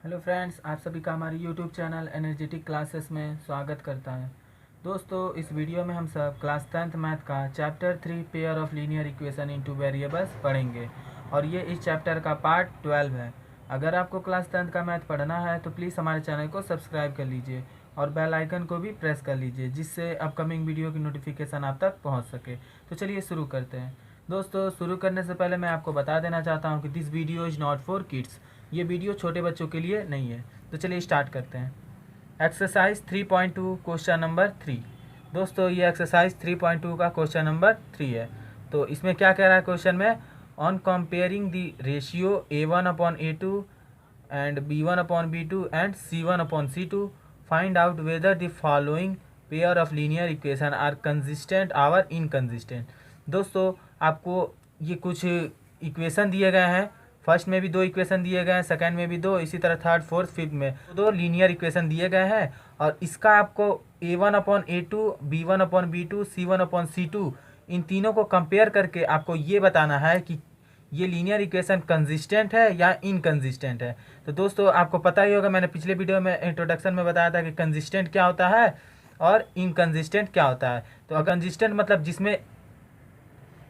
Hello friends, आप सभी का हमारे यूट्यूब चैनल एनर्जेटिक क्लासेस में स्वागत करता है। दोस्तों, इस वीडियो में हम सब क्लास 10th मैथ का chapter 3 pair of linear equation into variables पढ़ेंगे और ये इस चैप्टर का पार्ट 12 है। अगर आपको क्लास 10th का मैथ पढ़ना है तो प्लीज़ हमारे चैनल को सब्सक्राइब कर लीजिए और बेल आइकन को भी प्रेस कर लीजिए, जिससे अपकमिंग वीडियो की नोटिफिकेशन आप तक पहुँच सके। तो चलिए शुरू करते हैं। दोस्तों, शुरू करने से पहले मैं आपको बता देना चाहता हूँ कि this video is not for kids. ये वीडियो छोटे बच्चों के लिए नहीं है। तो चलिए स्टार्ट करते हैं। Exercise 3.2 question number 3। दोस्तों, ये एक्सरसाइज 3.2 का क्वेश्चन नंबर 3 है। तो इसमें क्या कह रहा है क्वेश्चन में, on comparing the ratio A1/A2 and B1/B2 and C1/C2 find out whether the following pair of linear equation are consistent और इनकंसिस्टेंट। दोस्तों, आपको ये कुछ इक्वेशन दिए गए हैं। फर्स्ट में भी 2 इक्वेशन दिए गए हैं, सेकंड में भी 2, इसी तरह थर्ड फोर्थ फिफ्थ में 2 लीनियर इक्वेशन दिए गए हैं और इसका आपको A1/A2 B1/B2 C1/C2 इन तीनों को कंपेयर करके आपको ये बताना है कि ये लीनियर इक्वेशन कंसिस्टेंट है या इनकंसिस्टेंट है। तो दोस्तों, आपको पता ही होगा, मैंने पिछले वीडियो में इंट्रोडक्शन में बताया था कि कंसिस्टेंट क्या होता है और इनकंसिस्टेंट क्या होता है। तो कंसिस्टेंट मतलब जिसमें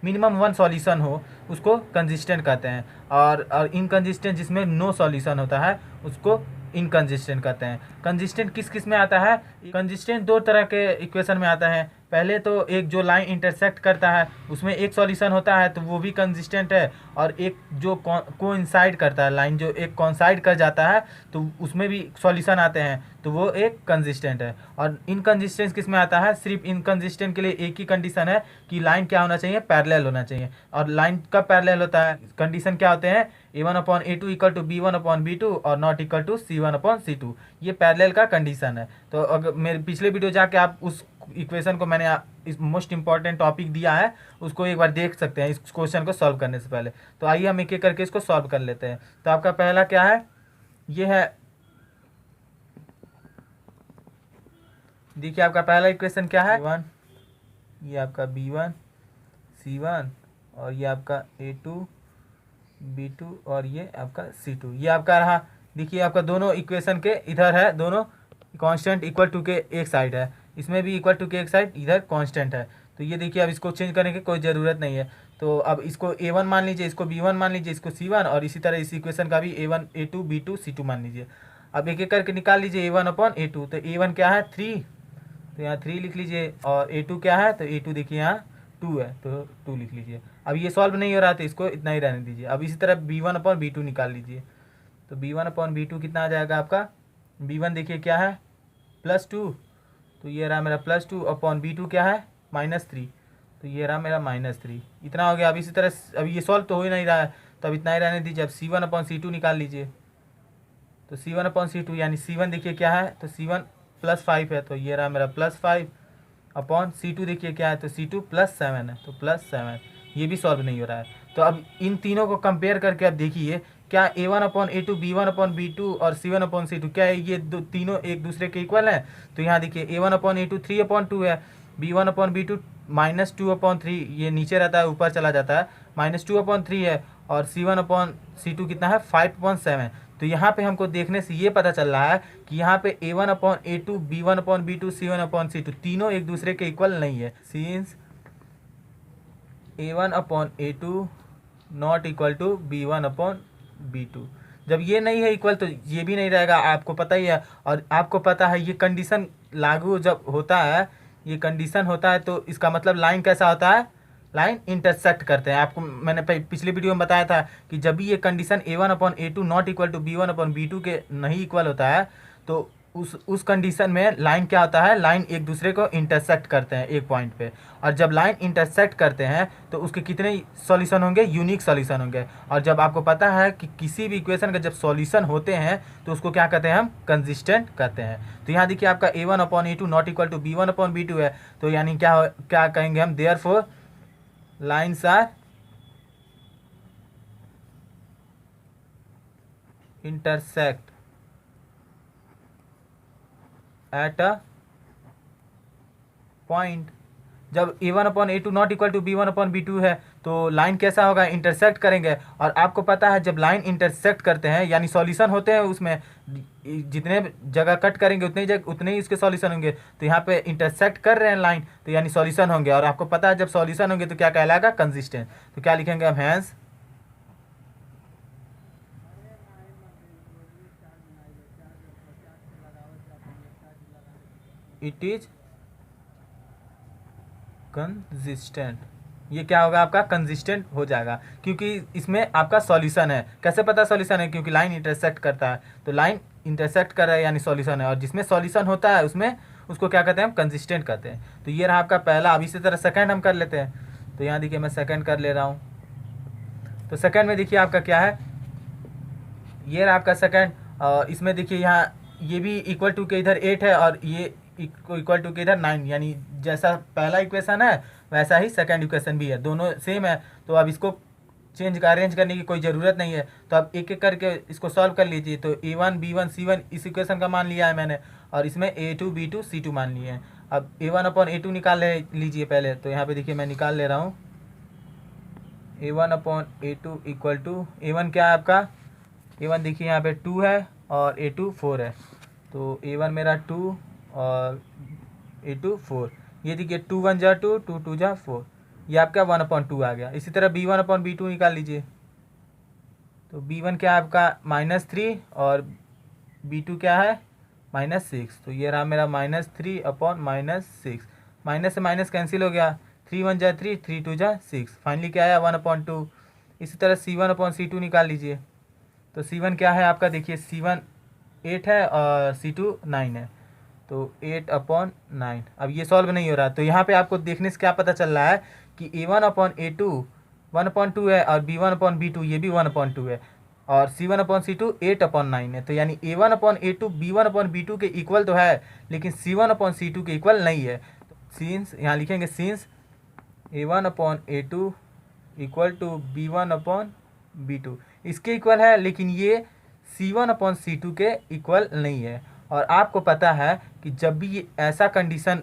मिनिमम 1 सॉल्यूशन हो उसको कंसिस्टेंट कहते हैं, और इनकंसिस्टेंट जिसमें नो सॉल्यूशन होता है उसको इनकंसिस्टेंट कहते हैं। कंसिस्टेंट किस किस में आता है? कंसिस्टेंट 2 तरह के इक्वेशन में आता है। पहले तो एक जो लाइन इंटरसेक्ट करता है उसमें एक सॉल्यूशन होता है तो वो भी कंसिस्टेंट है, और एक जो कोइंसाइड करता है, लाइन जो एक कोइंसाइड कर जाता है तो उसमें भी सॉल्यूशन आते हैं तो वो एक कंसिस्टेंट है। और इनकंसिस्टेंट किस में आता है? सिर्फ इनकंसिस्टेंट के लिए एक ही कंडीशन है कि लाइन क्या होना चाहिए, पैरेलल होना चाहिए। और लाइन कब पैरेलल होता है? कंडीशन क्या होते हैं? A1/A2 इक्वल टू B1/B2 और नॉट इक्वल टू C1/C2। ये पैरेलल का कंडीशन है। तो अगर मेरे पिछले वीडियो जाके आप उस इक्वेशन को मैंने इस मोस्ट इंपॉर्टेंट टॉपिक दिया है उसको एक बार देख सकते हैं इस क्वेश्चन को सॉल्व करने से पहले। तो आइए हम एक एक करके इसको सॉल्व कर लेते हैं। तो आपका पहला क्या है? ये है, देखिए आपका पहला इक्वेशन क्या है? A1, ये आपका B1 C1 और ये आपका A2 B2 और ये आपका C2। ये आपका रहा। देखिए आपका दोनों इक्वेशन के इधर है, दोनों कांस्टेंट इक्वल टू के एक साइड है, इसमें भी इक्वल टू के एक साइड इधर कांस्टेंट है। तो ये देखिए, अब इसको चेंज करने की कोई ज़रूरत नहीं है। तो अब इसको A1 मान लीजिए, इसको B1 मान लीजिए, इसको C1, और इसी तरह इस इक्वेशन का भी A1 A2 B2 C2 मान लीजिए। अब एक एक करके निकाल लीजिए A1/A2। तो A1 क्या है? 3, तो यहाँ 3 लिख लीजिए। और A2 क्या है? तो A2 देखिए यहाँ 2 है तो 2 लिख लीजिए। अब ये सॉल्व नहीं हो रहा तो इसको इतना ही रहने दीजिए। अब इसी तरह B1/B2 निकाल लीजिए। तो B1/B2 कितना आ जाएगा आपका? B1 देखिए क्या है? +2, तो ये रहा मेरा +2 अपॉन B2 क्या है? -3, तो ये रहा मेरा -3। इतना हो गया। अब इसी तरह अब ये सॉल्व तो हो ही नहीं रहा है तो अब इतना ही रहने दीजिए। अब C1/C2 निकाल लीजिए। तो C1/C2 यानी C1 देखिए क्या है? तो C1 +5 है, तो ये रहा मेरा +5 अपॉन C2 देखिए क्या है? तो C2 +7 है, तो +7। ये भी सॉल्व नहीं हो रहा है। तो अब इन तीनों को कंपेयर करके अब देखिए, क्या A1/A2 B1/B2 और C1/C2 क्या है? ये तीनों एक दूसरे के इक्वल हैं। तो यहाँ देखिए A1/A2 3/2 है, B1/B2 -2/3, ये नीचे रहता है ऊपर चला जाता है, -2/3 है, और C1/C2 कितना है? 5/7। तो यहाँ पे हमको देखने से ये पता चल रहा है कि यहाँ पे A1/A2 B1/B2 C1/C2 तीनों एक दूसरे के इक्वल नहीं है। Since A1/A2 not equal to B1/B2, जब ये नहीं है इक्वल तो ये भी नहीं रहेगा, आपको पता ही है। और आपको पता है ये कंडीशन लागू जब होता है, ये कंडीशन होता है तो इसका मतलब लाइन कैसा होता है? लाइन इंटरसेक्ट करते हैं। आपको मैंने पिछले वीडियो में बताया था कि जब भी ये condition A1/A2 not equal to B1/B2 के नहीं इक्वल होता है तो उस कंडीशन में लाइन क्या होता है? लाइन एक दूसरे को इंटरसेक्ट करते हैं एक पॉइंट पे। और जब लाइन इंटरसेक्ट करते हैं तो उसके कितने सॉल्यूशन होंगे? यूनिक सॉल्यूशन होंगे। और जब आपको पता है कि किसी भी इक्वेशन का जब सॉल्यूशन होते हैं तो उसको क्या कहते हैं? हम कंसिस्टेंट कहते हैं। तो यहाँ देखिए आपका A1/A2 not equal to B1/B2 है, तो यानी क्या कहेंगे हम? Therefore lines are intersect at a point. जब A1/A2 not equal to B1/B2 है तो लाइन कैसा होगा, इंटरसेक्ट करेंगे। और आपको पता है जब लाइन इंटरसेक्ट करते हैं यानी सॉल्यूशन होते हैं, उसमें जितने जगह कट करेंगे उतने ही इसके सॉल्यूशन होंगे। तो यहाँ पे इंटरसेक्ट कर रहे हैं लाइन, तो यानी सॉल्यूशन होंगे। और आपको पता है जब सॉल्यूशन होंगे तो क्या कहलाएगा, कंसिस्टेंट। तो क्या लिखेंगे हम, हैंस इट इज कंसिस्टेंट। ये क्या होगा आपका, कंसिस्टेंट हो जाएगा, क्योंकि इसमें आपका सॉल्यूशन है। कैसे पता सॉल्यूशन है, क्योंकि लाइन इंटरसेक्ट करता है, तो लाइन इंटरसेक्ट कर रहा है यानी सॉल्यूशन है। और जिसमें सॉल्यूशन होता है उसमें उसको क्या कहते हैं, हम कंसिस्टेंट कहते हैं। तो ये रहा आपका पहला। अब इसी तरह सेकंड हम कर लेते हैं। तो यहाँ देखिए मैं सेकंड कर ले रहा हूँ। तो सेकंड में देखिए आपका क्या है, ये रहा आपका सेकंड। इसमें देखिए यहाँ ये भी इक्वल टू के इधर 8 है और ये इक्वल टू के इधर 9, यानी जैसा पहला इक्वेशन है वैसा ही सेकंड इक्वेशन भी है, दोनों सेम है। तो अब इसको अरेंज करने की कोई ज़रूरत नहीं है। तो अब एक एक करके इसको सॉल्व कर लीजिए। तो A1 B1 C1 इस इक्वेशन का मान लिया है मैंने, और इसमें A2 B2 C2 मान लिए हैं। अब A1/A2 निकाल लीजिए पहले। तो यहाँ पे देखिए मैं निकाल ले रहा हूँ। A1/A2 इक्वल टू, A1 क्या है आपका, A1 देखिए यहाँ पे 2 है और A2 4 है। तो A1 मेरा 2 और A2 4। ये देखिए 2 1 जा 2, 2 2 जा 4, ये आपका 1/2 आ गया। इसी तरह B1/B2 निकाल लीजिए। तो B1 क्या है आपका -3 और B2 क्या है -6। तो ये रहा मेरा -3/-6। माइनस से माइनस कैंसिल हो गया, 3 1 जा 3, 3 2 जा 6। फाइनली क्या आया 1/2। इसी तरह C1/C2 निकाल लीजिए। तो C1 क्या है आपका, देखिए C1 8 है और C2 9 है। तो 8/9। अब ये सॉल्व नहीं हो रहा। तो यहाँ पे आपको देखने से क्या पता चल रहा है कि A1/A2 1/2 है और B1/B2 ये भी 1/2 है, और C1/C2 8/9 है। तो यानी A1/A2 B1/B2 के इक्वल तो है, लेकिन C1/C2 के इक्वल नहीं है। तो सिंस यहाँ लिखेंगे, since A1/A2 equal to B1/B2 इसके इक्वल है, लेकिन ये C1/C2 के इक्वल नहीं है। और आपको पता है कि जब भी ये ऐसा कंडीशन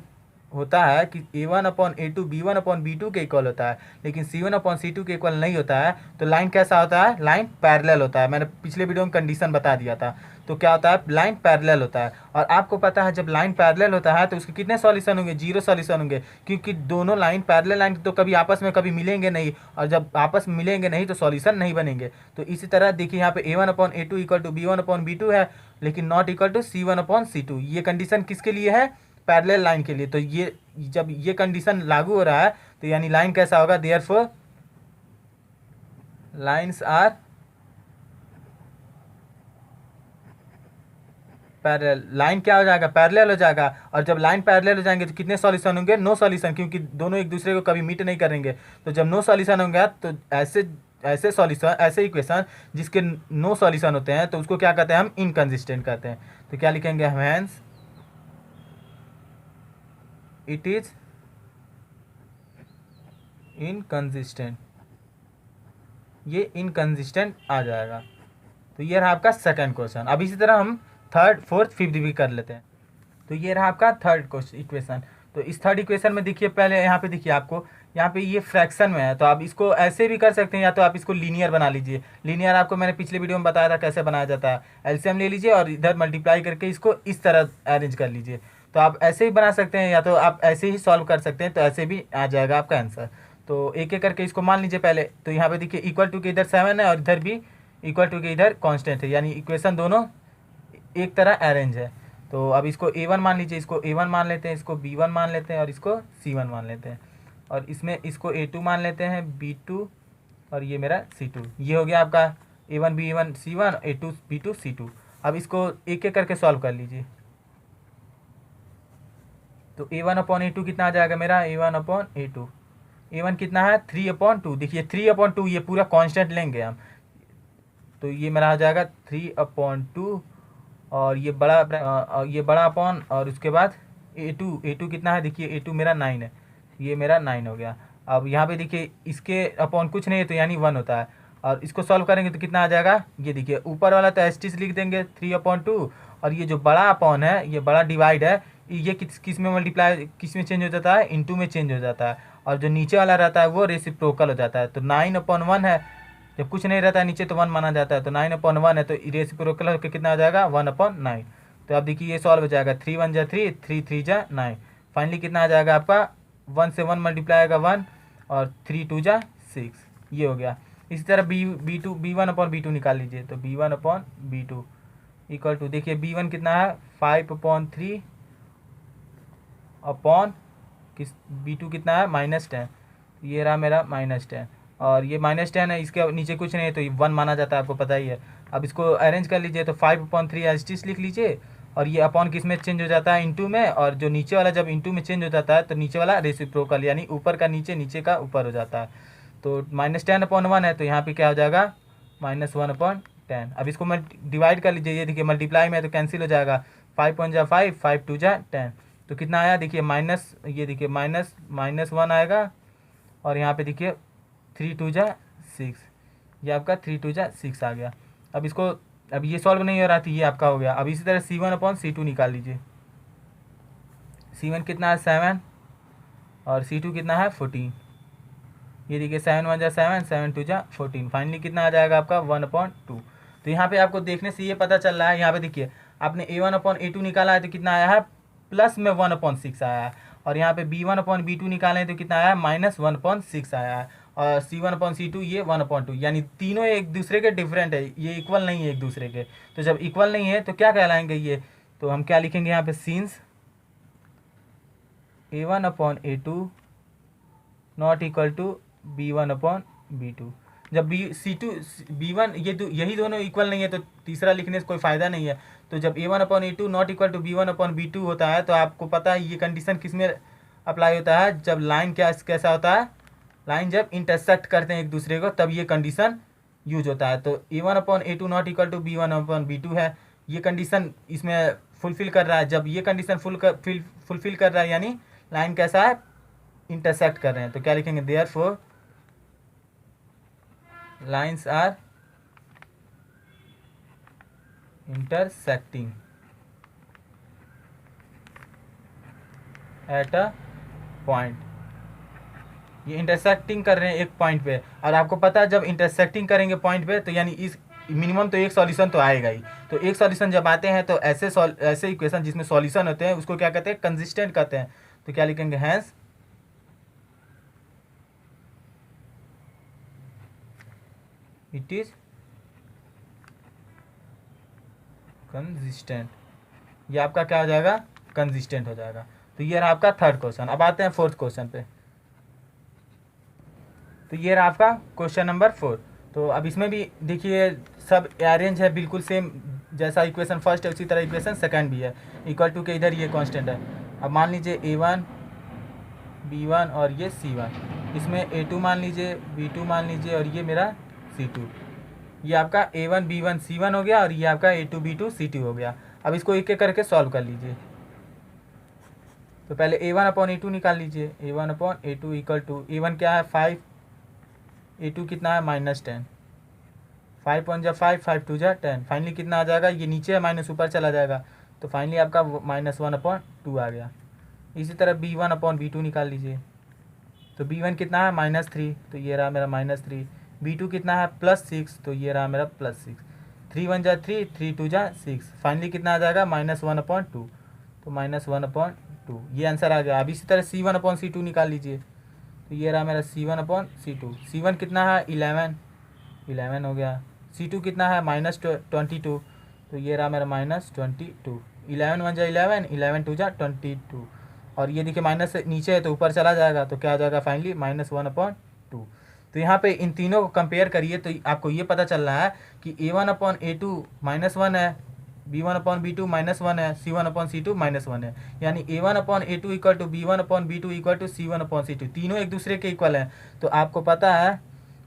होता है कि A1/A2 B1/B2 के इक्वल होता है, लेकिन C1/C2 के इक्वल नहीं होता है, तो लाइन कैसा होता है, लाइन पैरेलल होता है। मैंने पिछले वीडियो में कंडीशन बता दिया था। तो क्या होता है, लाइन पैरेलल होता है। और आपको पता है जब लाइन पैरेलल होता है तो उसके कितने सॉल्यूशन होंगे, 0 सॉल्यूशन होंगे, क्योंकि दोनों लाइन पैरेलल लाइन तो कभी आपस में कभी मिलेंगे नहीं, और जब आपस में मिलेंगे नहीं तो सॉल्यूशन नहीं बनेंगे। तो इसी तरह देखिए यहाँ पे A1/A2 इक्वल टू B1/B2 है, लेकिन नॉट इक्वल टू C1/C2। ये कंडीशन किसके लिए है, पैरेलल लाइन के लिए। तो ये जब ये कंडीशन लागू हो रहा है तो यानी लाइन कैसा होगा, therefore lines are parallel. Line क्या हो जाएगा, पैरेलल हो जाएगा। और जब लाइन पैरेलल हो जाएंगे तो कितने सॉल्यूशन होंगे, नो सॉल्यूशन, क्योंकि दोनों एक दूसरे को कभी मीट नहीं करेंगे। तो जब नो सॉल्यूशन होंगे तो ऐसे सॉल्यूशन, ऐसे इक्वेशन जिसके नो सॉल्यूशन होते हैं तो उसको क्या कहते हैं, हम इनकंसिस्टेंट कहते हैं। तो क्या लिखेंगे हम, हैंस इट इज इनकंसिस्टेंट। ये इनकंसिस्टेंट आ जाएगा। तो ये रहा आपका सेकंड क्वेश्चन। अब इसी तरह हम थर्ड फोर्थ फिफ्थ भी कर लेते हैं। तो ये रहा आपका थर्ड क्वेश्चन इक्वेशन। तो इस थर्ड इक्वेशन में देखिए पहले यहाँ पे देखिए आपको यहाँ पे ये फ्रैक्शन में है, तो आप इसको ऐसे भी कर सकते हैं, या तो आप इसको लीनियर बना लीजिए। लीनियर आपको मैंने पिछले वीडियो में बताया था कैसे बनाया जाता है। एलसीएम ले लीजिए और इधर मल्टीप्लाई करके इसको इस तरह अरेंज कर लीजिए। तो आप ऐसे ही बना सकते हैं, या तो आप ऐसे ही सॉल्व कर सकते हैं, तो ऐसे भी आ जाएगा आपका आंसर। तो एक एक करके इसको मान लीजिए पहले। तो यहाँ पे देखिए इक्वल टू के इधर 7 है और इधर भी इक्वल टू के इधर कांस्टेंट है, यानी इक्वेशन दोनों एक तरह अरेंज है। तो अब इसको A1 मान लीजिए, इसको A1 मान लेते हैं, इसको B1 मान लेते हैं और इसको C1 मान लेते हैं, और इसमें इसको A2 मान लेते हैं, B2 और ये मेरा C2। ये हो गया आपका A1 B1 C1 A2 B2 C2। अब इसको एक एक करके सॉल्व कर लीजिए। तो A1/A2 कितना आ जाएगा मेरा, A1/A2 A1 कितना है 3/2। देखिए 3/2 ये पूरा कांस्टेंट लेंगे हम, तो ये मेरा आ जाएगा 3/2, और ये बड़ा अपॉन, और उसके बाद A2 कितना है, देखिए A2 मेरा 9 है, ये मेरा 9 हो गया। अब यहाँ पे देखिए इसके अपॉन कुछ नहीं है तो यानी 1 होता है, और इसको सॉल्व करेंगे तो कितना आ जाएगा, ये देखिए ऊपर वाला तो एस टी से लिख देंगे 3/2, और ये जो बड़ा अपॉन है, ये बड़ा डिवाइड है, ये किस में मल्टीप्लाई, किस में चेंज हो जाता है, इनटू में चेंज हो जाता है। और जो नीचे वाला रहता है वो रेसिप्रोकल हो जाता है। तो 9/1 है, जब कुछ नहीं रहता है नीचे तो 1 माना जाता है, तो 9/1 है तो रेसिप्रोकल होकर कितना हो जाएगा 1/9। तो अब देखिए ये सॉल्व हो जाएगा, 3 1 जा 3, 3 3 जा 9। फाइनली कितना आ जाएगा आपका 1 से 1 मल्टीप्लाई आएगा 1 और 3 2 जा 6, ये हो गया। इसी तरह B1/B2 निकाल लीजिए। तो B1/B2 इक्वल टू, देखिए B1 कितना है 5/3 अपॉन किस, B2 कितना है -10, ये रहा मेरा -10 और ये -10 है, इसके नीचे कुछ नहीं है तो 1 माना जाता है, आपको पता ही है। अब इसको अरेंज कर लीजिए, तो 5/3 एज इट इज लिख लीजिए और ये अपॉन किस में चेंज हो जाता है इनटू में, और जो नीचे वाला जब इनटू में चेंज हो जाता है तो नीचे वाला रेसिप्रोकल यानी ऊपर का नीचे, नीचे का ऊपर हो जाता है। तो -10/1 है तो यहाँ पे क्या हो जाएगा -1/10। अब इसको डिवाइड कर लीजिए, ये देखिए मल्टीप्लाई में तो कैंसिल हो जाएगा, 5 1 जा 5, 5 2 जा 10, तो कितना आया देखिए माइनस, ये देखिए -1 आएगा और यहाँ पे देखिए 3 2 जा 6, ये आपका 3 2 जा 6 आ गया। अब इसको, अब ये सॉल्व नहीं हो रहा था, ये आपका हो गया। अब इसी तरह C1/C2 निकाल लीजिए। C1 कितना है 7 और C2 कितना है 14, ये देखिए 7 1 जा 7, 7 2 जा 14, फाइनली कितना आ जाएगा आपका 1/2। तो यहाँ पे आपको देखने से ये पता चल रहा है, यहाँ पे देखिए आपने A1/A2 निकाला है तो कितना आया है प्लस में 1/6 आया है, और यहाँ पे B1/B2 निकाले तो कितना आया है -1/6 आया है, और C1/C2 ये 1/2, यानी तीनों एक दूसरे के डिफरेंट है, ये इक्वल नहीं है एक दूसरे के। तो जब इक्वल नहीं है तो क्या कहलाएंगे ये, तो हम क्या लिखेंगे यहाँ पे, scenes A1/A2 not equal to B1/B2। जब B1 यही दोनों इक्वल नहीं है तो तीसरा लिखने से कोई फ़ायदा नहीं है। तो जब A1/A2 not equal to B1/B2 होता है तो आपको पता है ये कंडीशन किस में अप्लाई होता है, जब लाइन कैसा होता है, लाइन जब इंटरसेक्ट करते हैं एक दूसरे को तब ये कंडीशन यूज होता है। तो A1/A2 not equal to B1/B2 है, ये कंडीशन इसमें फुलफिल कर रहा है। जब ये कंडीशन फुलफिल कर रहा है यानी लाइन कैसा है, इंटरसेक्ट कर रहे हैं, तो क्या लिखेंगे, therefore lines are intersecting at a point. ये इंटरसेक्टिंग कर रहे हैं एक पॉइंट पे, और आपको पता है जब इंटरसेक्टिंग करेंगे पॉइंट पे तो यानी इस मिनिमम तो एक सॉल्यूशन तो आएगा ही। तो एक सॉल्यूशन जब आते हैं तो ऐसे इक्वेशन जिसमें सॉल्यूशन होते हैं उसको क्या कहते हैं, कंसिस्टेंट कहते हैं। तो क्या लिखेंगे, हैंस इट इज कंसिस्टेंट, ये आपका क्या हो जाएगा, कंसिस्टेंट हो जाएगा। तो ये रहा आपका थर्ड क्वेश्चन। अब आते हैं फोर्थ क्वेश्चन पे। तो ये रहा आपका क्वेश्चन नंबर 4। तो अब इसमें भी देखिए सब अरेंज है बिल्कुल सेम, जैसा इक्वेशन फर्स्ट है उसी तरह इक्वेशन सेकंड भी है, इक्वल टू के इधर ये कांस्टेंट है। अब मान लीजिए A1 B1 और ये C1, इसमें A2 मान लीजिए, B2 मान लीजिए और ये मेरा C2, ये आपका A1 B1 C1 हो गया और ये आपका A2 B2 C2 हो गया। अब इसको एक एक करके सॉल्व कर लीजिए। तो पहले A1/A2 निकाल लीजिए, A1/A2 इक्वल टू, A1 क्या है 5, A2 कितना है -10, 5 1 जा 5, 5 2 जा 10, फाइनली कितना आ जाएगा, ये नीचे है माइनस ऊपर चला जाएगा, तो फाइनली आपका -1/2 आ गया। इसी तरह B1/B2 निकाल लीजिए। तो B1 कितना है -3, तो ये रहा मेरा -3, B2 कितना है +6, तो ये रहा मेरा +6, 3 1 जा 3, 3 2 जा 6, फाइनली कितना आ जाएगा -1/2, तो -1/2 ये आंसर आ गया। अब इसी तरह C1/C2 निकाल लीजिए। तो ये रहा मेरा C1/C2, C1 कितना है 11 हो गया, C2 कितना है -22, तो ये रहा मेरा -22, 11 1 जा 11, 11 2 जा 22, और ये देखिए माइनस नीचे है तो ऊपर चला जाएगा, तो क्या आ जाएगा फाइनली -1/2। तो यहाँ पे इन तीनों को कंपेयर करिए तो आपको ये पता चल रहा है कि A1/A2 -1 है, B1/B2 -1 है, C1/C2 -1 है, यानी A1/A2 equal to B1/B2 equal to C1/C2, तीनों एक दूसरे के इक्वल हैं। तो आपको पता है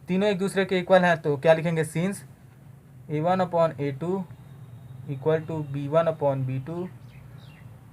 तीनों एक दूसरे के इक्वल हैं, तो क्या लिखेंगे, since A1/A2 equal to B1/B2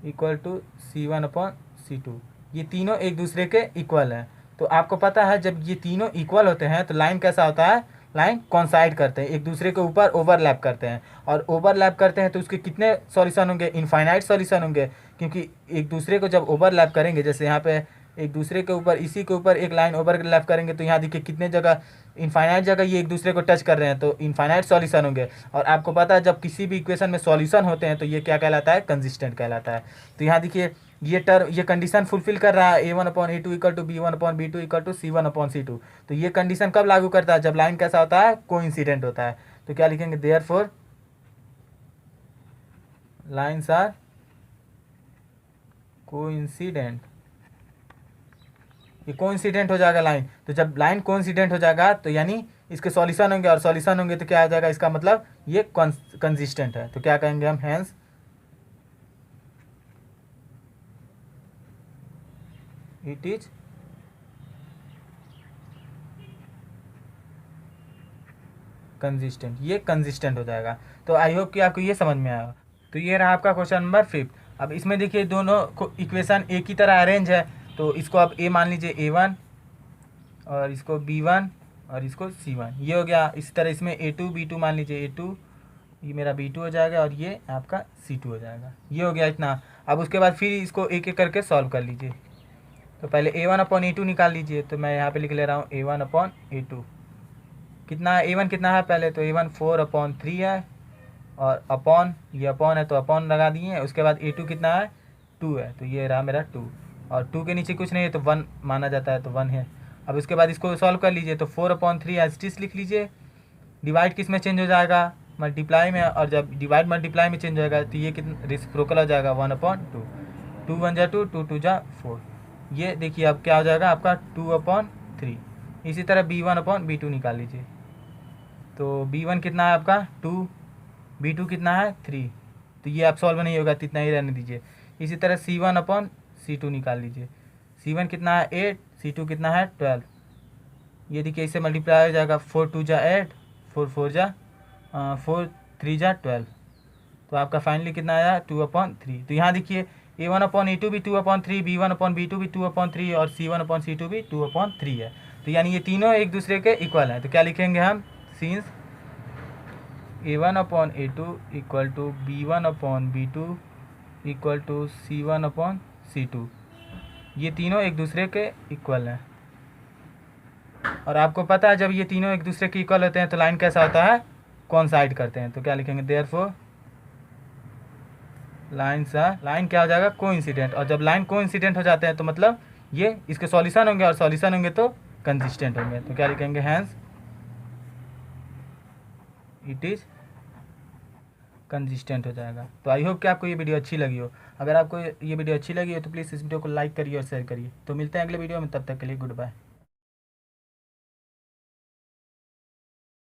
equal to C1/C2, ये तीनों एक दूसरे के इक्वल हैं। तो आपको पता है जब ये तीनों इक्वल होते हैं तो लाइन कैसा होता है, लाइन कॉन्साइड करते हैं, एक दूसरे के ऊपर ओवरलैप करते हैं, और ओवरलैप करते हैं तो उसके कितने सॉल्यूशन होंगे, इनफाइनाइट सॉल्यूशन होंगे, क्योंकि एक दूसरे को जब ओवरलैप करेंगे, जैसे यहाँ पे एक दूसरे के ऊपर इसी के ऊपर एक लाइन ओवरलैप करेंगे तो यहाँ देखिए कितने जगह इनफाइनाइट जगह ये एक दूसरे को टच कर रहे हैं, तो इनफाइनाइट सॉल्यूशन होंगे। और आपको पता है जब किसी भी इक्वेशन में सॉल्यूशन होते हैं तो ये क्या कहलाता है, कंसिस्टेंट कहलाता है। तो यहाँ देखिए ये कंडीशन फुलफिल कर रहा है A1/A2 equal to B1/B2 equal to C1/C2। तो ये कंडीशन कब लागू करता है, जब लाइन कैसा होता है, कोइंसिडेंट होता है। तो क्या लिखेंगे, देयरफॉर लाइन्स आर कोइंसिडेंट। ये कोइंसिडेंट हो जाएगा लाइन, तो जब लाइन कोइंसिडेंट हो जाएगा तो यानी इसके सॉल्यूशन होंगे, और सॉल्यूशन होंगे तो क्या आ जाएगा, इसका मतलब ये कंसिस्टेंट है। तो क्या कहेंगे हम, हेंस इट इज कंसिस्टेंट, ये कंसिस्टेंट हो जाएगा। तो आई होप कि आपको ये समझ में आया। तो ये रहा आपका क्वेश्चन नंबर 5। अब इसमें देखिए दोनों इक्वेशन एक ही तरह अरेंज है, तो इसको आप ए मान लीजिए A1 और इसको B1 और इसको C1, ये हो गया। इसी तरह इसमें A2 B2 मान लीजिए A2, ये मेरा B2 हो जाएगा और ये आपका C2 हो जाएगा। ये हो गया इतना। अब उसके बाद फिर इसको एक एक करके सॉल्व कर लीजिए। तो पहले A1/A2 निकाल लीजिए, तो मैं यहाँ पे लिख ले रहा हूँ A1/A2 कितना है, A1 कितना है पहले, तो A1 4/3 है, और अपॉन, ये अपॉन है तो अपॉन लगा दिए। उसके बाद A2 कितना है, 2 है, तो ये रहा मेरा 2, और 2 के नीचे कुछ नहीं है तो 1 माना जाता है, तो 1 है। अब उसके बाद इसको सॉल्व कर लीजिए, तो 4/3 एज इट इज लिख लीजिए। डिवाइड किस में चेंज हो जाएगा, मल्टीप्लाई में, और जब डिवाइड मल्टीप्लाई में चेंज होएगा तो ये कितना रेसिप्रोकल हो जाएगा, 1/2, 2 1 जा 2, 2 2 जा 4। ये देखिए अब क्या हो जाएगा आपका 2/3। इसी तरह B1/B2 निकाल लीजिए, तो B1 कितना है आपका 2, B2 कितना है 3, तो ये आप सॉल्व नहीं होगा तो इतना ही रहने दीजिए। इसी तरह C1/C2 निकाल लीजिए, C1 कितना है 8, C2 कितना है 12। ये देखिए इससे मल्टीप्लाई हो जाएगा, 4 2 जा 8, 4 4 जा 4 3 जा 12, तो आपका फाइनली कितना आया 2/3। तो यहाँ देखिए A1/A2 भी 2/3, B1/B2 भी 2/3 और C1/C2 भी 2/3 है। तो यानी ये तीनों एक दूसरे के इक्वल हैं। तो क्या लिखेंगे हम, since A1/A2 equal to B1/B2 equal to C1/C2, ये तीनों एक दूसरे के इक्वल हैं। और आपको पता है जब ये तीनों एक दूसरे के इक्वल होते हैं तो लाइन कैसा होता है, कोइंसाइड करते हैं। तो क्या लिखेंगे, देयरफॉर लाइन क्या हो जाएगा, कोइंसिडेंट। और जब लाइन कोइंसिडेंट हो जाते हैं तो मतलब ये इसके सॉल्यूशन होंगे, और सॉल्यूशन होंगे तो कंसिस्टेंट होंगे। तो क्या लिखेंगे, हेंस इट इज कंसिस्टेंट हो जाएगा। तो आई होप कि आपको ये वीडियो अच्छी लगी हो। अगर आपको ये वीडियो अच्छी लगी हो तो प्लीज़ इस वीडियो को लाइक करिए और शेयर करिए। तो मिलते हैं अगले वीडियो में, तब तक के लिए गुड बाय।